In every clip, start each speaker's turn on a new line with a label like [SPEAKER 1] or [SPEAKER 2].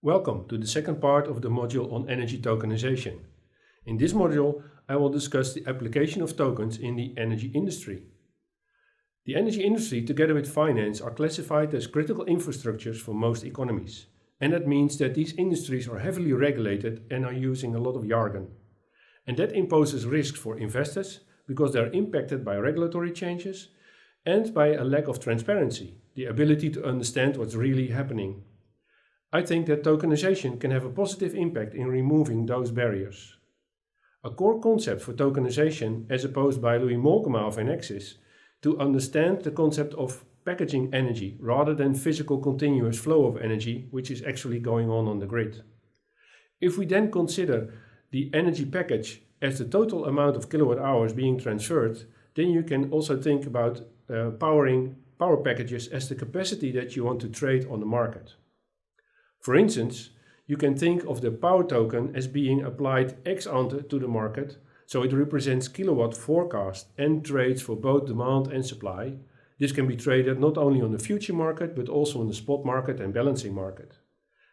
[SPEAKER 1] Welcome to the second part of the module on energy tokenization. In this module, I will discuss the application of tokens in the energy industry. The energy industry, together with finance, are classified as critical infrastructures for most economies. And that means that these industries are heavily regulated and are using a lot of jargon. And that imposes risks for investors because they are impacted by regulatory changes and by a lack of transparency, the ability to understand what's really happening. I think that tokenization can have a positive impact in removing those barriers. A core concept for tokenization, as opposed by Louis Molkema of Enexis, to understand the concept of packaging energy rather than physical continuous flow of energy, which is actually going on the grid. If we then consider the energy package as the total amount of kilowatt hours being transferred, then you can also think about power packages as the capacity that you want to trade on the market. For instance, you can think of the power token as being applied ex ante to the market, so it represents kilowatt forecast and trades for both demand and supply. This can be traded not only on the future market, but also on the spot market and balancing market.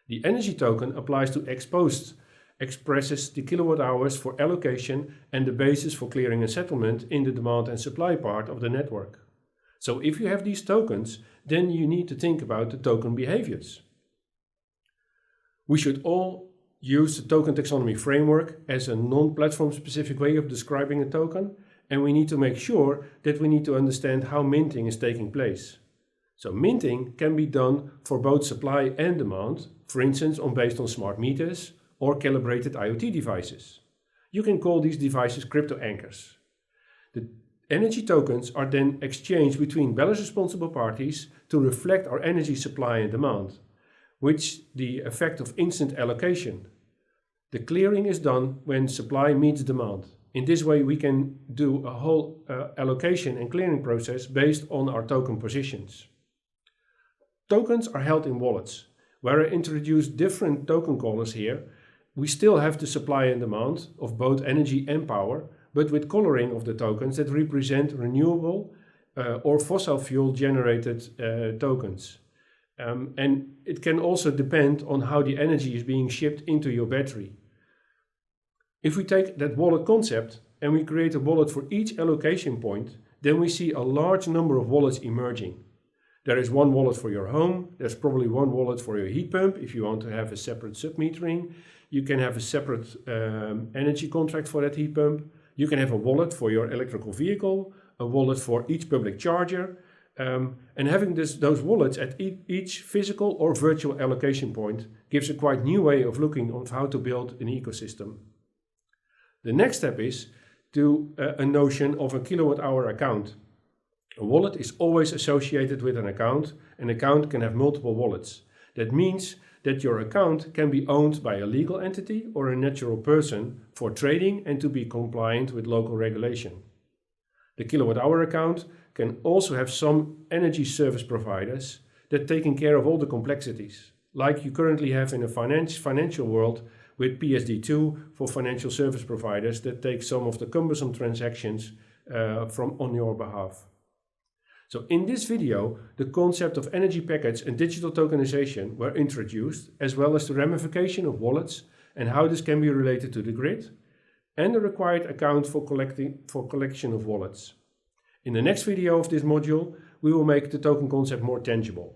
[SPEAKER 1] The energy token applies to ex post, expresses the kilowatt hours for allocation and the basis for clearing and settlement in the demand and supply part of the network. So if you have these tokens, then you need to think about the token behaviors. We should all use the token taxonomy framework as a non-platform specific way of describing a token, and we need to make sure that we need to understand how minting is taking place. So minting can be done for both supply and demand, for instance based on smart meters or calibrated IoT devices. You can call these devices crypto anchors. The energy tokens are then exchanged between balance responsible parties to reflect our energy supply and demand, which the effect of instant allocation. The clearing is done when supply meets demand. In this way we can do a whole allocation and clearing process based on our token positions. Tokens are held in wallets. Where I introduce different token callers here, we still have the supply and demand of both energy and power, but with coloring of the tokens that represent renewable or fossil fuel generated tokens. And it can also depend on how the energy is being shipped into your battery. If we take that wallet concept and we create a wallet for each allocation point, then we see a large number of wallets emerging. There is one wallet for your home, there's probably one wallet for your heat pump if you want to have a separate submetering. You can have a separate energy contract for that heat pump. You can have a wallet for your electrical vehicle, a wallet for each public charger. And having those wallets at each physical or virtual allocation point gives a quite new way of looking at how to build an ecosystem. The next step is a notion of a kilowatt hour account. A wallet is always associated with an account. An account can have multiple wallets. That means that your account can be owned by a legal entity or a natural person for trading and to be compliant with local regulation. The kilowatt hour account can also have some energy service providers that taking care of all the complexities, like you currently have in the financial world with PSD2 for financial service providers that take some of the cumbersome transactions on your behalf. So in this video, the concept of energy packets and digital tokenization were introduced, as well as the ramification of wallets and how this can be related to the grid, and the required account for collection of wallets. In the next video of this module, we will make the token concept more tangible.